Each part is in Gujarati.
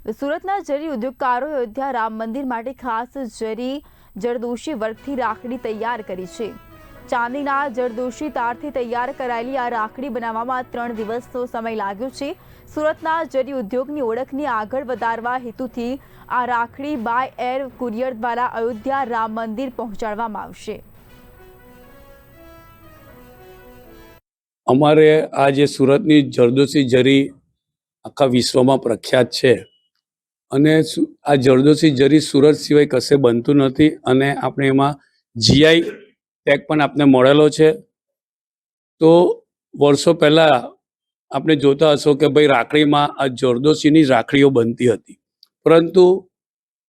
સુરતના જરી ઉદ્યોગકારોએ અયોધ્યા રામ મંદિર માટે ખાસ જરી જરદોશી વર્કથી રાખડી તૈયાર કરી છે। ચાંદીના જરદોશી તારથી તૈયાર કરાયેલી આ રાખડી બનાવવામાં 3 દિવસનો સમય લાગ્યો છે। સુરતના જરી ઉદ્યોગની ઓળખને આગળ વધારવા હેતુથી આ રાખડી બાય એર કુરિયર દ્વારા અયોધ્યા રામ મંદિર પહોંચાડવામાં આવશે। અમારે આ જે સુરતની જરદોશી જરી આખા વિશ્વમાં પ્રખ્યાત છે અને આ જરદોશી જરી સુરત સિવાય કશે બનતું નથી અને આપણે એમાં જીઆઈ ટેગ પણ આપને મળેલો છે। તો વર્ષો પહેલાં આપણે જોતા હશો કે ભાઈ રાખડીમાં આ જરદોશીની રાખડીઓ બનતી હતી, પરંતુ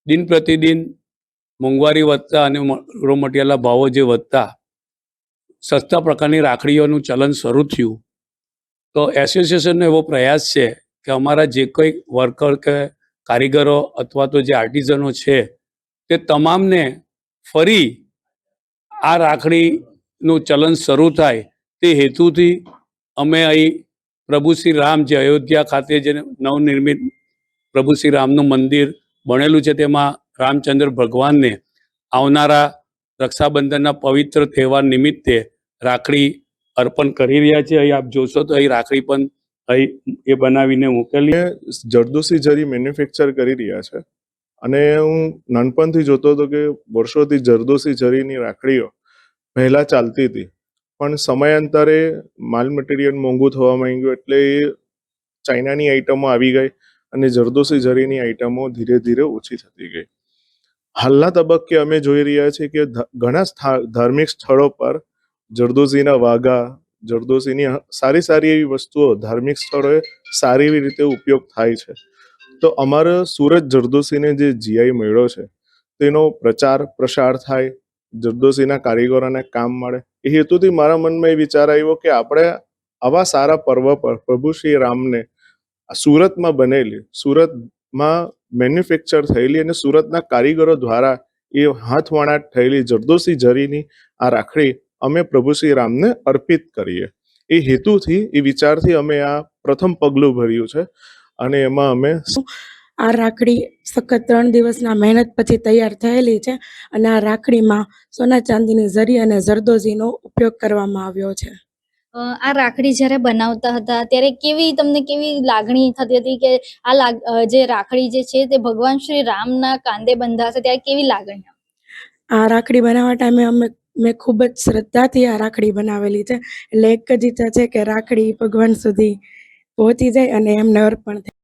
દિન પ્રતિદિન મોંઘવારી વધતા અને રો મટીરિયલના ભાવો જે વધતા સસ્તા પ્રકારની રાખડીઓનું ચલન શરૂ થયું। તો એસોસિએશનનો એવો પ્રયાસ છે કે અમારા જે કોઈ વર્કર કે કારીગરો અથવા તો જે આર્ટિઝનો છે તે તમામને ફરી આ રાખડીનું ચલન શરૂ થાય તે હેતુથી અમે અહીં પ્રભુ શ્રી રામ જે અયોધ્યા ખાતે જે નવનિર્મિત પ્રભુ શ્રી રામનું મંદિર બનેલું છે તેમાં રામચંદ્ર ભગવાનને આવનારા રક્ષાબંધનના પવિત્ર તહેવાર નિમિત્તે રાખડી અર્પણ કરી રહ્યા છે। અહીં આપ જોશો તો અહીં રાખડી પણ અહીં એ બનાવીને મૂકેલી જરદોશી જરી મેન્યુફેક્ચર કરી રહ્યા છે અને હું નાનપણથી જોતો હતો કે વર્ષોથી જરદોશી જરીની રાખડીઓ પહેલાં ચાલતી હતી, પણ સમયાંતરે માલ મટીરિયલ મોંઘું થવા માંડ્યું એટલે એ ચાઇનાની આઇટમો આવી ગઈ અને જરદોશી જરીની આઇટમો ધીરે ધીરે ઓછી થતી ગઈ। હાલના તબક્કે અમે જોઈ રહ્યા છીએ કે ઘણા ધાર્મિક સ્થળો પર જરદોશીના વાઘા, જરદોશીની સારી સારી એવી વસ્તુઓ ધાર્મિક સ્થળોએ સારી એવી રીતે ઉપયોગ થાય છે। તો અમારો સુરત જરદોશીને જે જીઆઈ મળ્યો છે તેનો પ્રચાર પ્રસાર થાય, જરદોશીના કારીગરોને કામ મળે, એ હેતુથી મારા મનમાં એ વિચાર આવ્યો કે આપણે આવા સારા પર્વ પર પ્રભુ શ્રી રામને સુરતમાં બનેલી, સુરતમાં મેન્યુફેક્ચર થયેલી અને સુરતના કારીગરો દ્વારા એ હાથવણાટ થયેલી જરદોશી જરીની આ રાખડી અમે પ્રભુ શ્રી રામને અર્પિત કરીએ। એ હેતુથી, એ વિચારથી અમે આ પ્રથમ પગલું ભર્યું છે અને એમાં અમે આ રાખડી સખત 3 દિવસના મહેનત પછી તૈયાર થયેલી છે અને આ રાખડીમાં સોના ચાંદીની જરી અને જરદોશીનો ઉપયોગ કરવામાં આવ્યો છે। આ રાખડી જ્યારે બનાવતા હતા ત્યારે તમને કેવી લાગણી થતી હતી કે જે રાખડી જે છે તે ભગવાન શ્રી રામના કાંધે બંધાશે ત્યારે કેવી લાગણી? આ રાખડી બનાવવા ટાઈમે મેં ખૂબ જ શ્રદ્ધાથી આ રાખડી બનાવેલી છે, એટલે એક જ ઈચ્છા છે કે રાખડી ભગવાન સુધી પહોંચી જાય અને એમને અર્પણ થાય।